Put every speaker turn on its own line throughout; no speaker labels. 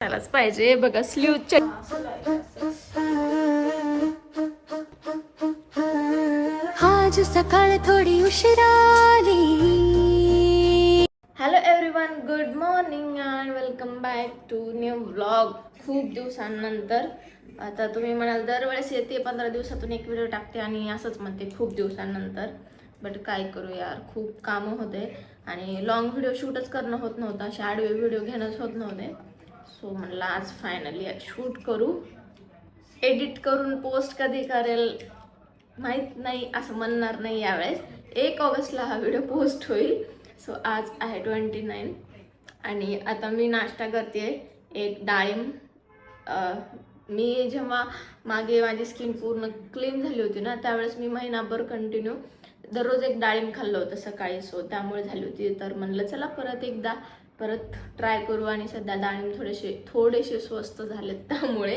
त्यालाच पाहिजे बघा स्लीव चेक. आज सकाळ थोडी उशिराली. Hello everyone, good morning and welcome back to new vlog. खूप दिवसांनंतर. आता तुम्ही म्हणाल दरवेळेस येते 15 दिवसातून एक व्हिडिओ टाकते आणि असंच म्हणते खूप दिवसांनंतर. बट काय करू यार, खूप कामं होते आणि लॉंग व्हिडिओ शूटच करणं होत नव्हतं, असे आडवे व्हिडिओ घेणंच होत नव्हते. सो म्हणलं आज फायनली शूट करू. एडिट करून पोस्ट कधी करेल माहीत नाही, असं म्हणणार नाही यावेळेस. 1 ऑगस्टला हा व्हिडिओ पोस्ट होईल. सो आज आहे 29 आणि आता मी नाश्ता करते. एक डाळिंब. मी जेव्हा मागे माझी स्किन पूर्ण क्लीन झाली होती ना, त्यावेळेस मी महिनाभर कंटिन्यू दररोज एक डाळिंब खाल्लं होतं सकाळी. सो त्यामुळे झाली होती. तर म्हणलं चला परत ट्राय करू. आणि सध्या डाळिंब थोडेसे स्वस्त झालेत त्यामुळे.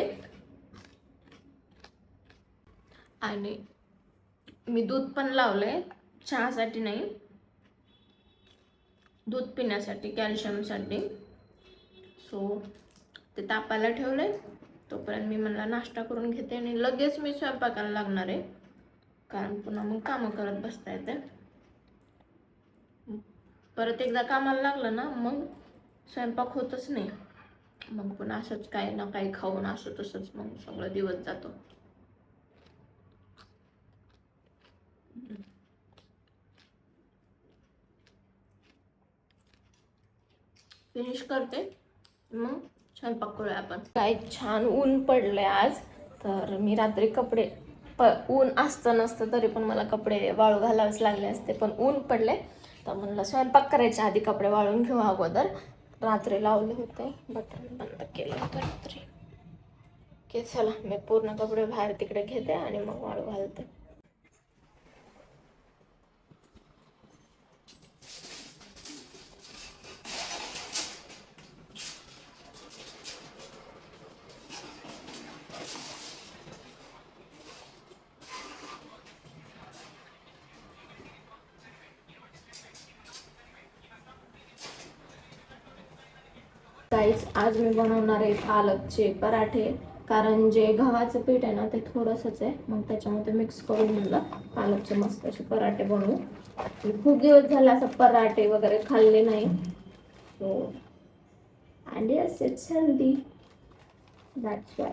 आणि मी दूध पण लावलंय, चहासाठी नाही, दूध पिण्यासाठी, कॅल्शियमसाठी. सो ते तापायला ठेवलंय. तोपर्यंत मी म्हणला नाश्ता करून घेते आणि लगेच मी स्वयंपाकाला लागणार आहे, कारण पुन्हा मग कामं करत बसता येते. परत एकदा कामाला लागलं ना मग स्वयंपाक होतच नाही. मग पुन्हा असंच काही ना काही खाऊन असं तसंच मग सगळा दिवस जातो. फिनिश करते मग स्वयंपाक करूया आपण. काय छान ऊन पडलंय आज. तर मी रात्री कपडे ऊन असतं नसतं तरी पण मला कपडे वाळू घालावेच लागले असते, पण ऊन पडले तर म्हणलं स्वयंपाक करायच्या आधी कपडे वाळून घेऊ अगोदर. रात्री लावले होते, बटन बंद केलं होतं रात्री. की चला मी पूर्ण कपडे बाहेर तिकडे घेते आणि मग वाळू घालते. आज मी बनवणार आहे पालकचे पराठे. कारण जे गव्हाचं पीठ आहे ना ते थोडंसंच आहे, मग त्याच्यामध्ये मिक्स करून म्हणलं पालकचे मस्त असे पराठे बनवू. खूप दिवस झाले असं पराठे वगैरे खाल्ले नाही. So and yes, it's healthy, that's why.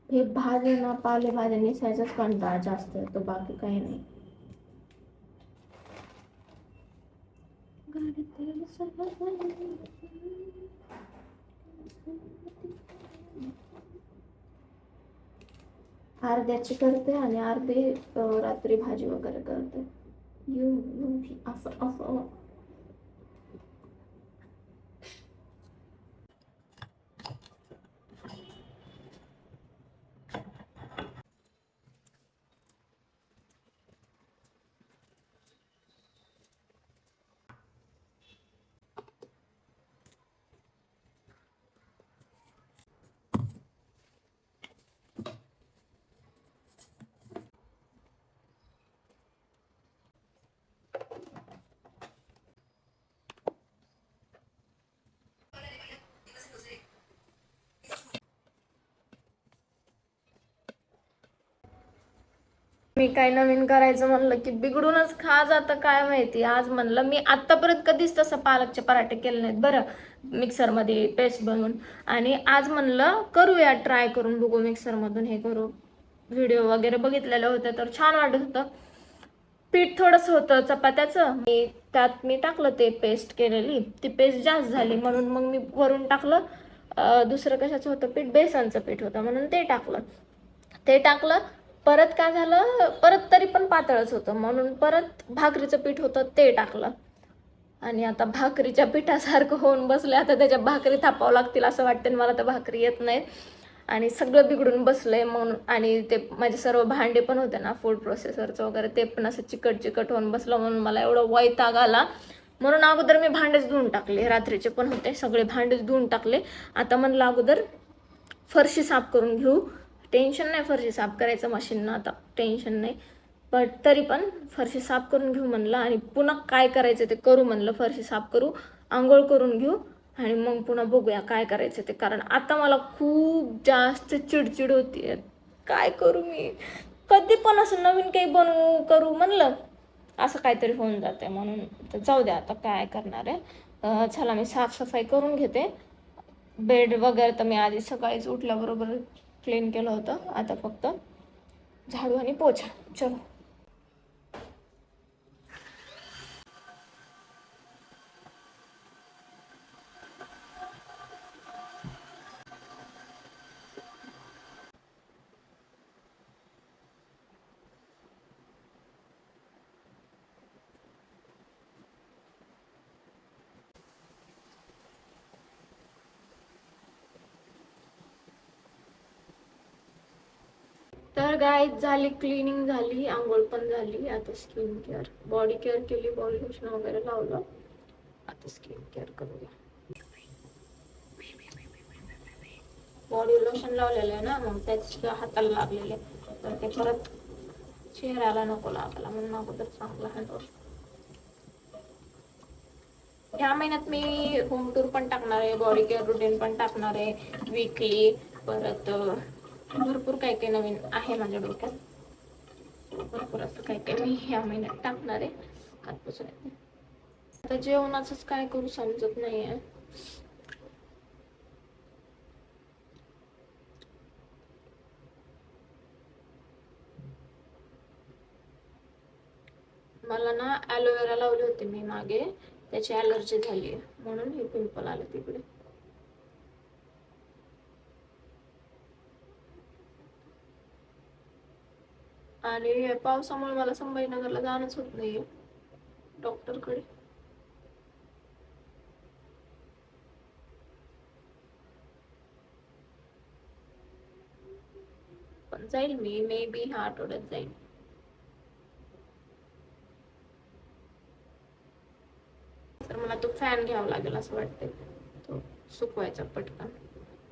हे भाज्यांना पालेभाज्या नेसायचाच कंटाळा जास्त येतो, बाकी काही नाही. अर्ध्याची करते आणि अर्धे रात्री भाजी वगैरे करते. असं मी काय नवीन करायचं म्हणलं की बिघडूनच खा जातं, काय माहिती. आज म्हणलं मी आत्तापर्यंत कधीच तसं पालकचे पराठे केले नाहीत बरं, मिक्सरमध्ये पेस्ट बनवून. आणि आज म्हणलं करूया, ट्राय करून बघू मिक्सरमधून हे करू. व्हिडिओ वगैरे बघितलेले होते तर छान वाटत होतं. पीठ थोडंसं होतं चपात्याचं, त्यात मी टाकलं ते पेस्ट केलेली, ती पेस्ट जास्त झाली म्हणून मग मी वरून टाकलं दुसरं कशाचं होतं पीठ, बेसनचं पीठ होतं म्हणून ते टाकलं. परत काय झालं, परत तरी पण पातळच होतं म्हणून परत भाकरीचं पीठ होतं ते टाकलं. आणि आता भाकरीच्या पिठासारखं होऊन बसलं. आता त्याच्या भाकरी थापावं लागतील असं वाटतं, मला तर भाकरी येत नाहीत आणि सगळं बिघडून बसलंय म्हणून. आणि ते माझे सर्व भांडे पण होते ना फूड प्रोसेसरचं वगैरे, ते पण असं चिकट होऊन बसलं म्हणून मला एवढं वैताग आला. म्हणून अगोदर मी भांडेच धुवून टाकले, रात्रीचे पण होते सगळे भांडेच धुवून टाकले. आता म्हणलं अगोदर फरशी साफ करून घेऊ. टेन्शन नाही फरशी साफ करायचं मशीननं, आता टेन्शन नाही. बट तरी पण फरशी साफ करून घेऊ म्हणलं आणि पुन्हा काय करायचं ते करू म्हणलं. फरशी साफ करू आंघोळ करून घेऊ आणि मग पुन्हा बघूया काय करायचं ते. कारण आता मला खूप जास्त चिडचिड होती. काय करू मी, कधी पण असं नवीन काही बनवू करू म्हणलं असं काहीतरी होऊन जाते. म्हणून तर जाऊ द्या, आता काय करणार आहे. चला मी साफसफाई करून घेते. बेड वगैरे तर मी आधी सकाळीच उठल्याबरोबर क्लीन केलं होतं. आता फक्त झाडू आणि पोछा. चलो. तर गाय झाली, क्लिनिंग झाली, आंघोळ पण झाली. आता स्किन केअर, बॉडी केअर केली, बॉडी लोशन वगैरे लावलं. आता स्किन केअर करूया. बॉडी लोशन लावलेलं आहे ना, मग त्याच हाताला लागलेले, तर ते परत चेहऱ्याला नको लागायला म्हणून अगोदर चांगला हँडवॉश. ह्या महिन्यात मी होम टूर पण टाकणार आहे, बॉडी केअर रुटीन पण टाकणार आहे वीकली. परत भरपूर काही काही नवीन आहे माझ्या डोक्यात. भरपूर असं काही काही मी ह्या महिन्यात टाकणार आहे. आजपासून आता जेवणाचंच काय करू समजत नाही आहे. मला ना ॲलोवेरा लावली होती मी मागे, त्याची ॲलर्जी झाली आहे म्हणून हे पिंपल आलं तिकडे. आणि पावसामुळे मला संभाजीनगरला जाणंच होत नाहीये डॉक्टरकडे. पण जाईल मी, मे बी ह्या आठवड्यात जाईल. तर मला तो फॅन घ्यावा लागेल असं वाटतंय, तो सुकवायचा पटकन.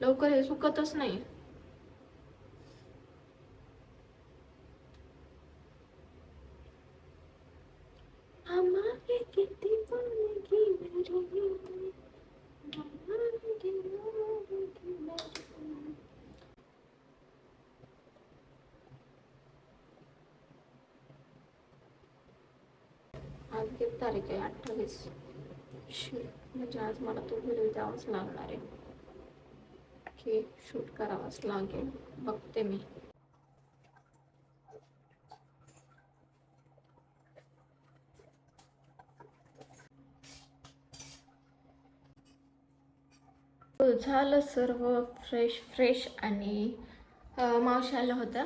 लवकर हे सुकतच नाही. आज किती तारीख आहे? 28. म्हणजे आज मला तो व्हिडिओ द्यावाच लागणार आहे की शूट करावाच लागेल. बघते मी. झालं सर्व फ्रेश आणि मावशी आल्या होत्या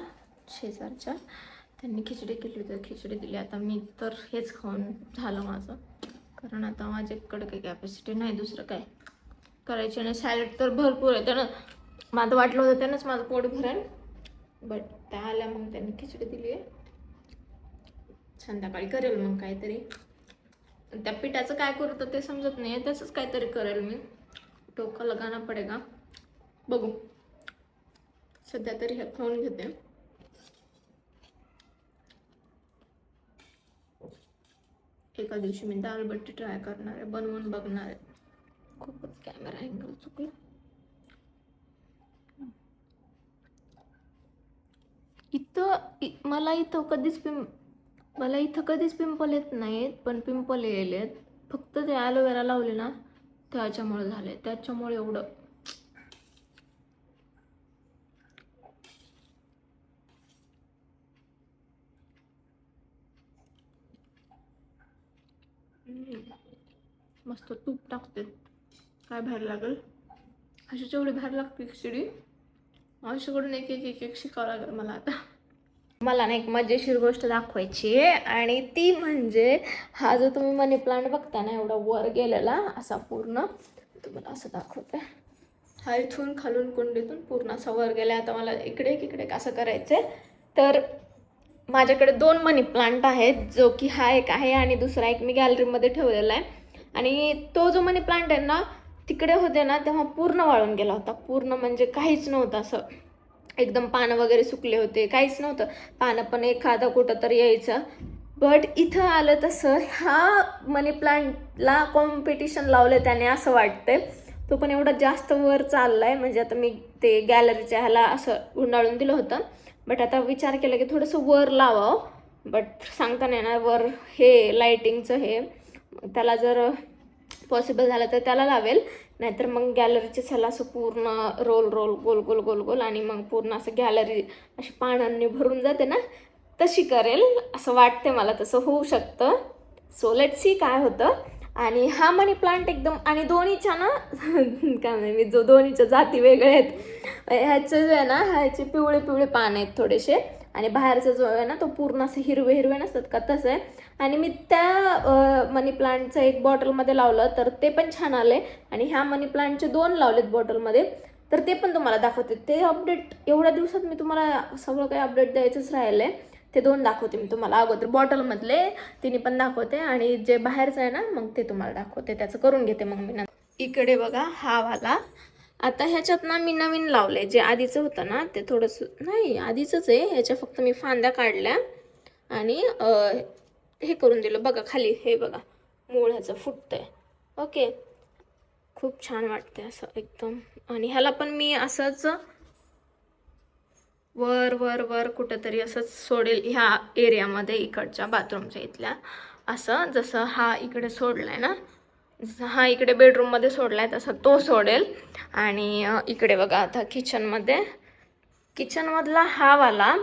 शेजारच्या, त्यांनी खिचडी केली होती, खिचडी दिली. आता मी तर हेच खाऊन झालं माझं, कारण आता माझ्याकडे काही कॅपॅसिटी नाही दुसरं काय करायची. आणि सॅलड तर भरपूर आहे, त्यानं माझं वाटलं होतं त्यानंच माझं पोट भरेल, बट त्या आल्या मग त्यांनी खिचडी दिली आहे. संध्याकाळी करेल मग काहीतरी. त्या पिठाचं काय करू तर ते समजत नाही, तसंच काहीतरी करेल मी. डोका लगाना पडेगा, बघू. सध्या तरी हे खाऊन घेते. एका दिवशी मी दाल बट्टी ट्राय करणार आहे, बनवून बघणार आहे. खूपच कॅमेरा अँगल चुकला. मला इथं कधीच पिंपल येत नाहीत, पण पिंपल येलेत फक्त ते ॲलोवेरा लावले ना त्याच्यामुळे झाले, त्याच्यामुळे एवढं. मस्त तूप टाकते, काय बाहेर लागेल अशी जेवढी बाहेर लागते खिचडी. अशाकडून एक एक एक एक शिकावं लागेल मला आता. मला ना एक मजेशीर गोष्ट दाखवायची आहे, आणि ती म्हणजे हा जो तुम्ही मनी प्लांट बघता ना एवढा वर गेलेला असा पूर्ण, तुम्हाला असं दाखवते. हा इथून खालून कुंडीतून पूर्ण असा वर गेला. आता मला इकडे इकडे असं करायचंय. तर माझ्याकडे 2 मनी प्लांट आहेत, जो की हा एक आहे आणि दुसरा एक मी गॅलरीमध्ये ठेवलेला आहे. आणि तो जो मनी प्लांट आहे ना तिकडे होते ना तेव्हा पूर्ण वाळून गेला होता, पूर्ण म्हणजे काहीच नव्हतं, असं एकदम पानं वगैरे सुकले होते, काहीच नव्हतं. पानं पण एखादा कुठं तरी यायचं, बट इथं आलं तसं ह्या मनी प्लांटला कॉम्पिटिशन लावलं त्याने असं वाटतंय. तो पण एवढा जास्त वर चाललाय, म्हणजे आता मी ते गॅलरीच्या ह्याला असं गुंडाळून दिलं होतं, बट आता विचार केला की थोडंसं वर लावावं. बट सांगता नाही येणार, वर हे लाईटिंगचं हे त्याला जर पॉसिबल झालं तर त्याला लावेल, नाहीतर मग गॅलरीचे ह्याला असं पूर्ण रोल रोल गोल गोल गोल गोल आणि मग पूर्ण असं गॅलरी अशी पानांनी भरून जाते ना, तशी करेल असं वाटते मला. तसं होऊ शकतं. सो लेट्स सी काय होतं. आणि हा मनी प्लांट एकदम, आणि दोन्हीच्या ना काय नाही, मी जो दोन्हीच्या जाती वेगळ्या आहेत. ह्याचं जो आहे ना, ह्याचे पिवळे पिवळे पान आहेत थोडेसे, आणि बाहेरचा जो आहे ना तो पूर्ण असं हिरवे हिरवे नसतात का, तसं आहे. आणि मी त्या मनी प्लांटचं एक बॉटलमध्ये लावलं तर ते पण छान आले, आणि ह्या मनी प्लांटचे 2 लावलेत बॉटलमध्ये, तर ते पण तुम्हाला दाखवते. ते अपडेट एवढ्या दिवसात मी तुम्हाला सगळं काही अपडेट द्यायचंच राहिलं आहे. ते 2 दाखवते मी तुम्हाला अगोदर. बॉटलमधले तिन्ही पण दाखवते, आणि जे बाहेरचं आहे ना मग ते तुम्हाला दाखवते. त्याचं करून घेते मग मी. इकडे बघा हा वाला. आता ह्याच्यात ना मी नवीन लावले, जे आधीचं होतं ना ते थोडंसं नाही आधीचंच आहे. ह्याच्या फक्त मी फांद्या काढल्या आणि हे करून दिलं. बघा खाली हे बघा मूळ ह्याचं फुटतंय. ओके, खूप छान वाटते असं एकदम. आणि ह्याला पण मी असंच वर वर वर कुठंतरी असंच सोडेल ह्या एरियामध्ये, इकडच्या बाथरूमच्या इथल्या. असं जसं हा इकडे सोडलाय ना, जसं हा इकडे बेडरूममध्ये सोडलाय तसं तो सोडेल. आणि इकडे बघा आता किचनमध्ये, किचनमधला हा वाला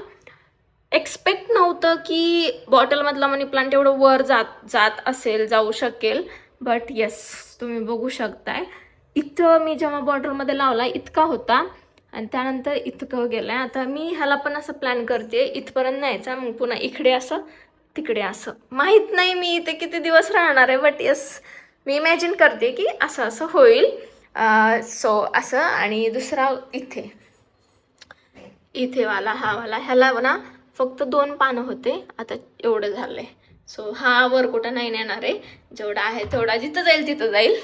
एक्सपेक्ट नव्हतं की बॉटलमधला मनी प्लांट एवढं वर जात असेल, जाऊ शकेल. बट येस, तुम्ही बघू शकताय इथं मी जेव्हा बॉटलमध्ये लावला इतका होता, आणि त्यानंतर इतकं गेलंय. आता मी ह्याला पण असं प्लॅन करते इथपर्यंत न्यायचा, मग पुन्हा इकडे असं तिकडे असं. माहीत नाही मी इथे किती दिवस राहणार आहे, बट येस मी इमॅजिन करते की असं असं होईल. सो असं. आणि दुसरा इथे इथे वाला हा वाला, ह्याला ना फक्त 2 पानं होते, आता एवढं झालंय. सो हा वर कुठं नाही नेणार आहे, जेवढा आहे तेवढा जिथं जाईल तिथं जाईल.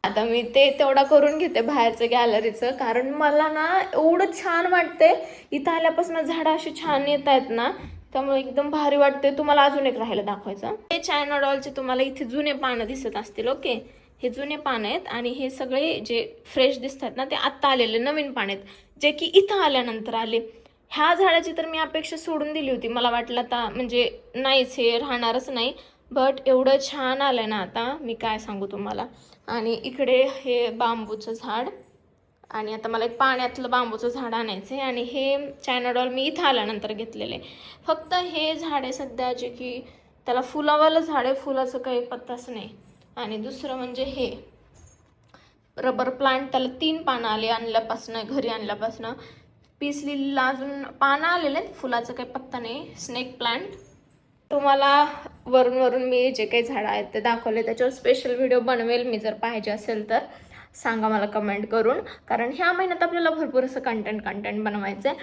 आता मी ते तेवढा करून घेते बाहेरचं गॅलरीचं, कारण मला ना एवढं छान वाटते. इथं आल्यापासून झाडं अशी छान येत आहेत ना, त्यामुळे एकदम भारी वाटते. तुम्हाला अजून एक राहायला दाखवायचं. हे चायना डॉलचे तुम्हाला इथे जुने पानं दिसत असतील. ओके, हे जुने पानं आहेत, आणि हे सगळे जे फ्रेश दिसतात ना ते आत्ता आलेले नवीन पान आहेत, जे की इथं आल्यानंतर आले. ह्या झाडाची तर मी अपेक्षा सोडून दिली होती. मला वाटलं आता म्हणजे नाहीच, हे राहणारच नाही. बट एवढं छान आलं ना आता, मी काय सांगू तुम्हाला. आणि इकडे हे बांबूचं झाड, आणि आता मला एक पाण्यातलं बांबूचं झाड आणायचं आहे. आणि हे चायना डॉल मी इथं आल्यानंतर घेतलेले. फक्त हे झाड आहे सध्या जे की त्याला फुलावालं झाड आहे, फुलाचं काही पत्ताच नाही. आणि दुसरं म्हणजे हे रबर प्लांट, त्याला 3 पानं आले आणल्यापासून, घरी आणल्यापासून. पीस लिलीला अजून पानं आलेले आहेत, फुलाचं काही पत्ता नाही. स्नेक प्लांट तुम्हाला वरून वरून मी जे काही झाडं आहेत ते दाखवले, त्याच्यावर स्पेशल व्हिडिओ बनवेल मी. जर पाहिजे असेल तर सांगा मला कमेंट करून, कारण ह्या महिन्यात आपल्याला भरपूर असं कंटेंट बनवायचं आहे.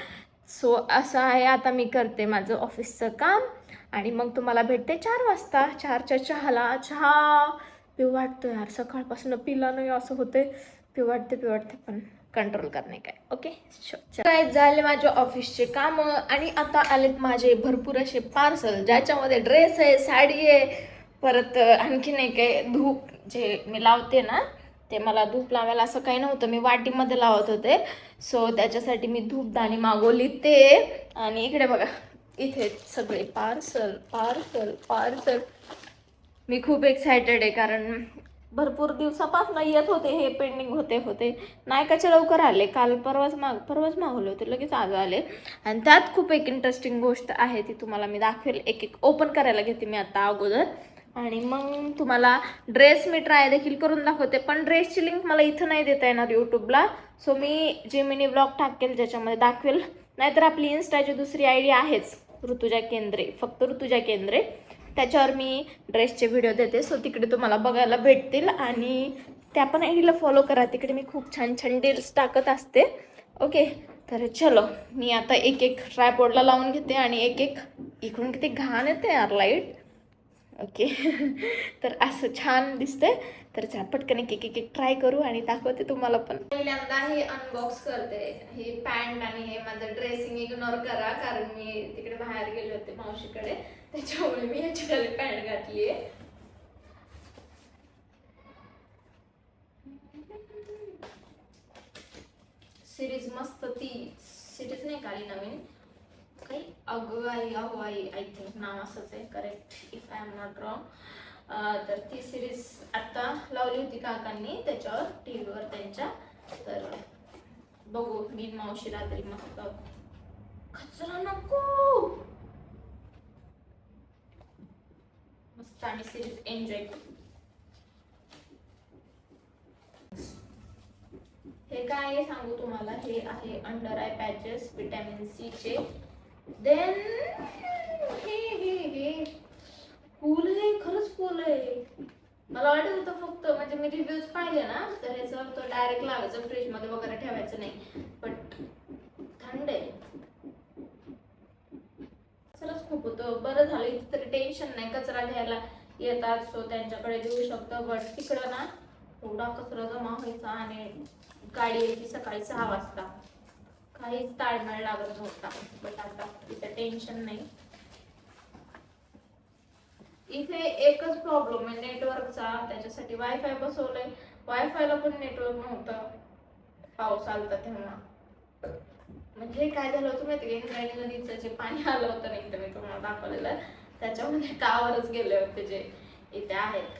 सो असं आहे. आता मी करते माझं ऑफिसचं काम, आणि मग तुम्हाला भेटते 4 वाजता. 4च्या चहाला. चहा पिऊ वाटतो यार, सकाळपासून पिला नाही असं होते. पिऊ वाटते पण कंट्रोल करणे काय. ओके, काय झाले माझे ऑफिसचे काम. आणि आता आलेत माझे भरपूर असे पार्सल, ज्याच्यामध्ये ड्रेस आहे, साडी आहे, परत आणखीन एक आहे धूप. जे मी लावते ना ते, मला धूप लावायला असं काही नव्हतं, मी वाटीमध्ये लावत होते. सो त्याच्यासाठी मी धूपदाणी मागवली ते. आणि इकडे बघा इथे सगळे पार्सल पार्सल पार्सल. मी खूप एक्सायटेड आहे, कारण भरपूर दिवसापासून येत होते, हे पेंडिंग होते नायकाचे लवकर आले. काल परवाच मागवले होते, लगेच आज आले. आणि त्यात खूप एक इंटरेस्टिंग गोष्ट आहे, ती तुम्हाला मी दाखवेल. एक एक ओपन करायला घेते मी आता अगोदर, आणि मग तुम्हाला ड्रेस मी ट्राय देखील करून दाखवते. पण ड्रेसची लिंक मला इथं नाही देता येणार यूट्यूबला. सो मी जे मिनी ब्लॉग टाकेल ज्याच्यामध्ये दाखवेल. नाहीतर आपली इन्स्टाची दुसरी आयडी आहेच, ऋतुजा केंद्रे, फक्त ऋतुजा केंद्रे. त्याच्यावर मी ड्रेसचे व्हिडिओ देते. सो तिकडे तुम्हाला बघायला भेटतील, आणि त्या पण आयडीला फॉलो करा. तिकडे मी खूप छान छान डील्स टाकत असते. ओके, तर चलो मी आता एक एक ट्रायपॉडला लावून घेते, आणि एक एक इकडून किती घाण येते यार लाईट. ओके तर असं छान दिसतंय. तर चला पटकन एक एक ट्राय करू आणि दाखवते तुम्हाला पण. पहिल्यांदा हे अनबॉक्स करते. हे पॅन्ट आणि हे माझं ड्रेसिंग इग्नोर करा, कारण मी तिकडे बाहेर गेले होते मावशीकडे. त्याच्यामुळे मी याची खाली पॅन्ट घातली आहे. सिरीज मस्त, ती सिरीज नाही का नवीन काही अगं आई अहो आई, आय थिंक नाव असंच आहे, correct if I am not wrong. तर ती सिरीज आता लावली होती काकांनी त्याच्यावर टीव्हीवर त्यांच्या. तर बघू मी मावशी रात्री मस्त. कचरा नको, मस्त आम्ही सिरीज एन्जॉय करू. हे काय आहे सांगू तुम्हाला, हे आहे under eye patches vitamin C चे. देन हे कूल आहे, खरंच कूल आहे. मला वाटत होतं फक्त, म्हणजे मी रिव्ह्यूज पाहिले ना, तर ह्याचा तो डायरेक्ट लावायचं फ्रीज मध्ये वगैरे ठेवायचं नाही, बट थंड आहे. खरंच खूप होतं, बरं झालं इथे तरी टेन्शन नाही, कचरा घ्यायला येतात सो त्यांच्याकडे देऊ शकतो. बट तिकडं ना एवढा कचरा जमा व्हायचा आणि गाडी यायची सकाळी 6 वाजता, काहीच ताळमेळ लागत नव्हता. बट आता तिथे टेन्शन नाही. इथे एकच प्रॉब्लेम आहे नेटवर्कचा, त्याच्यासाठी वायफाय बसवलंय. वायफायला पण नेटवर्क नव्हतं पाऊस आलता तेव्हा. म्हणजे काय झालं होतं माहिती का, इंद्रायणी नदीचं जे पाणी आलं होतं नाही, तर मी तुम्हाला दाखवलेलं, त्याच्यामध्ये टावरच गेले होते जे इथे आहेत.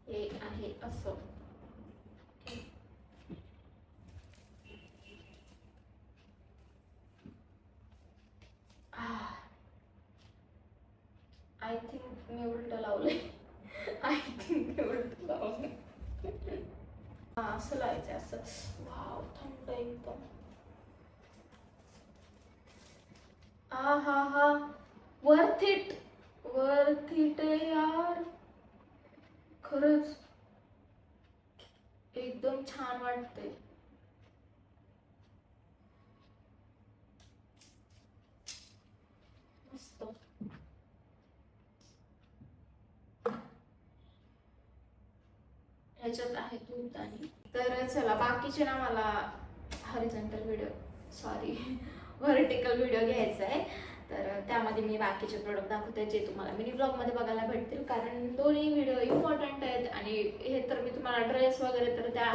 हे आहे असं. आय थिंक मी उलट लावलंय. आय थिंक मी उलट लावलंय. असं लावायचं असं. वाव थंड एकदम. हा वर्थ इट, वर्थ इट यार, खरंच एकदम छान वाटतंय. मस्त. ह्याच्यात आहे दूध आणि. तर चला बाकीचे ना मला horizontal video, sorry vertical video घ्यायचा आहे. तर त्यामध्ये मी बाकीचे प्रोडक्ट दाखवते जे तुम्हाला मिनी ब्लॉगमध्ये बघायला भेटतील, कारण दोन्ही व्हिडिओ इम्पॉर्टंट आहेत. आणि हे तर मी तुम्हाला ड्रेस वगैरे तर त्या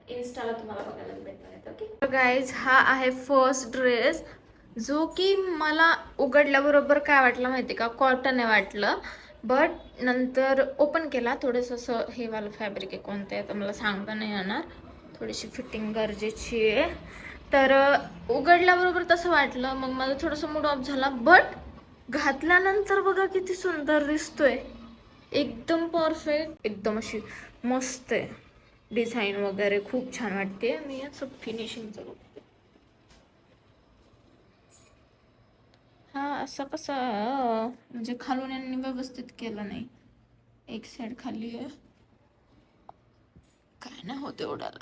इन्स्टाला तुम्हाला बघायला भेटणार आहेत. ओके गाईज, हा आहे फर्स्ट ड्रेस, जो की मला उघडल्याबरोबर काय वाटलं माहिती का, कॉटन आहे वाटलं. बट नंतर ओपन केला, थोडंसं असं हे वालं फॅब्रिक आहे, कोणतं आहे तर मला सांगता नाही येणार, थोडीशी फिटिंग गरजेची आहे. तर उघडल्याबरोबर तसं वाटलं, मग माझं थोडंसं मूड ऑफ झाला. बट घातल्यानंतर बघा किती सुंदर दिसतोय, एकदम परफेक्ट, एकदम अशी मस्त आहे. डिझाईन वगैरे खूप छान वाटते. मी असं फिनिशिंगचं बघते. हा असं कसं म्हणजे खालून यांनी व्यवस्थित केलं नाही, एक साईड खाली आहे, काय नाही होत एवढ्याला.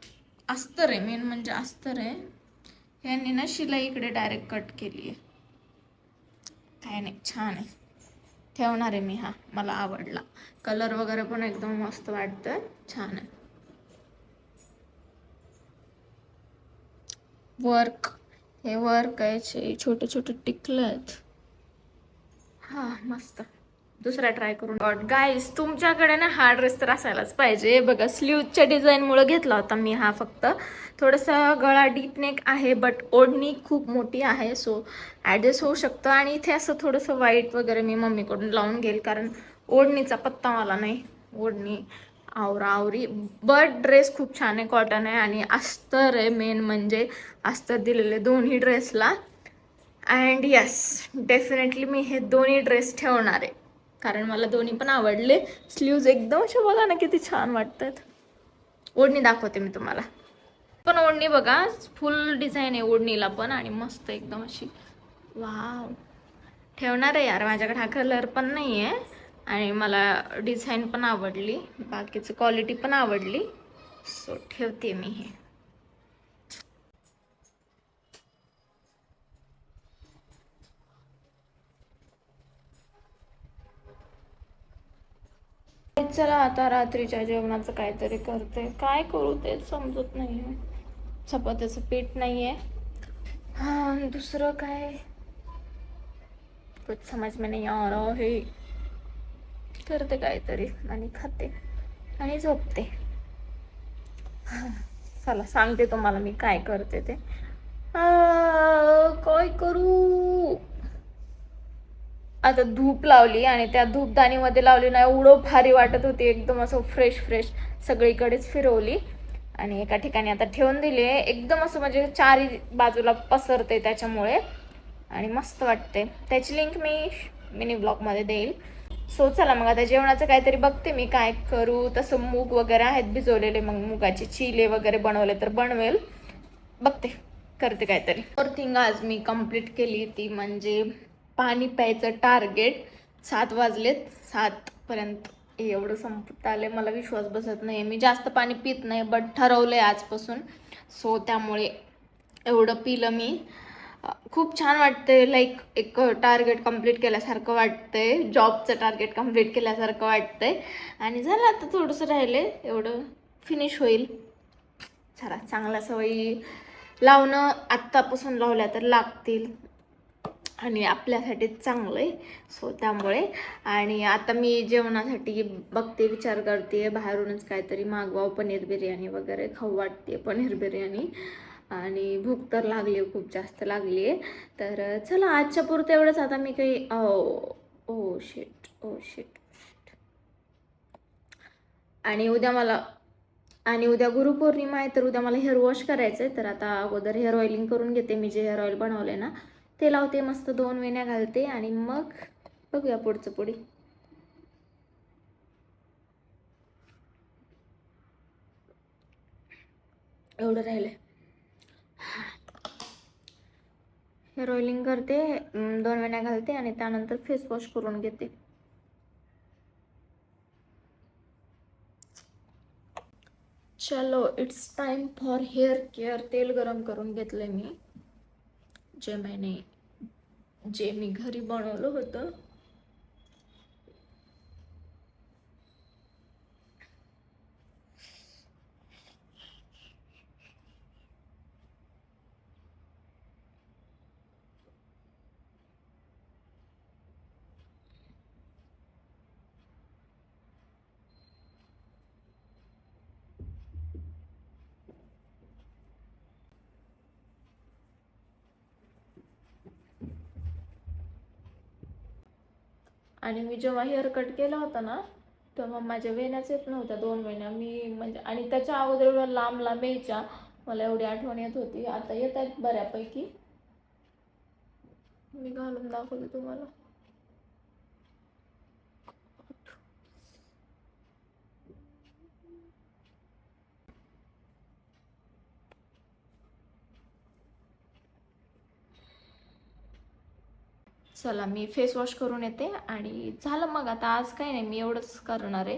अस्तर आहे मेन म्हणजे, अस्तर आहे. यांनी ना शिलाई इकडे डायरेक्ट कट केली आहे. काय नाही, छान आहे, ठेवणार आहे मी हा. मला आवडला कलर वगैरे पण एकदम मस्त वाटतंय, छान आहे. वर्क, हे वर्क आहे, छोटे छोटे टिकले आहेत. हा मस्त. दुसरा ट्राय करून. गॉड गाईज, तुमच्याकडे ना हा ड्रेस तर असायलाच पाहिजे. बघा स्लीवच्या डिझाईनमुळे घेतला होता मी हा. फक्त थोडासा गळा डीप नेक आहे, बट ओढणी खूप मोठी आहे, सो ॲडजस्ट होऊ शकतं. आणि इथे असं थोडंसं व्हाईट वगैरे मी मम्मीकडून लावून घेईल, कारण ओढणीचा पत्ता मला नाही, ओढणी आवरी. बट ड्रेस खूप छान आहे, कॉटन आहे आणि अस्तर आहे. मेन म्हणजे अस्तर दिलेले दोन्ही ड्रेसला. अँड यस, डेफिनेटली मी हे दोन्ही ड्रेस ठेवणार आहे, कारण मला दोन्ही पण आवडले. स्लीव्ज एकदम अशा बघा ना किती छान वाटतात. ओढणी दाखवते मी तुम्हाला. पण ओढणी बघा, फुल डिझाईन आहे ओढणीला पण, आणि मस्त एकदम अशी. वाव, ठेवणार आहे यार. माझ्याकडे हा कलर पण नाही आहे आणि मला डिझाईन पण आवडली, बाकीची क्वालिटी पण आवडली, सो ठेवते मी हे. चला आता रात्रीच्या जेवणाचं काहीतरी करते. काय करू तेच समजत नाही आहे. चपात्याचं पीठ नाही आहे. हां, दुसरं काय कुछ समज में नहीं आ रहा है. करते काहीतरी आणि खाते आणि झोपते. चला सांगते तुम्हाला मी काय करते ते. काय करू. आता धूप लावली आणि त्या धूपदाणीमध्ये लावली ना, एवढं भारी वाटत होती. एकदम असं फ्रेश फ्रेश सगळीकडेच फिरवली आणि एका ठिकाणी आता ठेवून दिली आहे. एकदम असं म्हणजे चारी बाजूला पसरते त्याच्यामुळे आणि मस्त वाटते. त्याची लिंक मी मिनी ब्लॉगमध्ये देईल. सो चला मग आता जेवणाचं काहीतरी बघते मी काय करू. तसं मूग वगैरे आहेत भिजवलेले, मग मुगाचे चिले वगैरे बनवले तर बनवेल. बघते करते काहीतरी. थिंग आज मी कंप्लीट केली ती म्हणजे पाणी प्यायचं टार्गेट. 7 वाजलेत, 7पर्यंत एवढं संपत आले. मला विश्वास बसत नाही. मी जास्त पाणी पित नाही बट ठरवलंय आजपासून. सो त्यामुळे एवढं पिलं मी. खूप छान वाटते. लाईक एक टार्गेट कंप्लीट केल्यासारखं वाटतंय. जॉबचं टार्गेट कंप्लीट केल्यासारखं वाटतंय. आणि झालं आता थोडंसं राहिले, एवढं फिनिश होईल. चला चांगल्या सवयी लावणं आत्तापासून लावल्या तर लागतील आणि आपल्यासाठी चांगलं आहे. सो त्यामुळे आणि आता मी जेवणासाठी बघते, विचार करते बाहेरूनच काहीतरी मागवावं. पनीर बिर्याणी वगैरे खाऊ वाटते. पनीर बिर्याणी आणि भूक तर लागली आहे, खूप जास्त लागली आहे. तर चला आजच्या पुरतं एवढंच. आता मी काही ओ शिट आणि उद्या गुरुपौर्णिमा आहे तर उद्या मला हेअर वॉश करायचं आहे. तर आता अगोदर हेअर ऑइलिंग करून घेते. मी जे हेअर ऑइल बनवले ना ते लावते, मस्त 2 वेण्या घालते आणि मग बघूया पुढचं पुढे. एवढं राहिलंय. हेअर ऑइलिंग करते, 2 वेण्या घालते आणि त्यानंतर फेस वॉश करून घेते. चलो it's time for hair care. तेल गरम करून घेतलंय मी, जे मी घरी बनवलं होतं. आणि मी जेव्हा हेअर कट केला होता ना तेव्हा माझ्या वेण्याच येत नव्हत्या 2 वेण्या. मी म्हणजे आणि त्याच्या अगोदर एवढ्या लांब लांब यायच्या, मला एवढी आठवण येत होती. आता येत आहेत बऱ्यापैकी. मी घालून दाखवते तुम्हाला. चला मी फेस वॉश करून येते आणि झालं. मग आता आज काही नाही, मी एवढंच करणार आहे.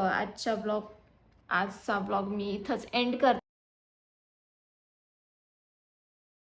आजचा ब्लॉग मी इथंच एंड करते.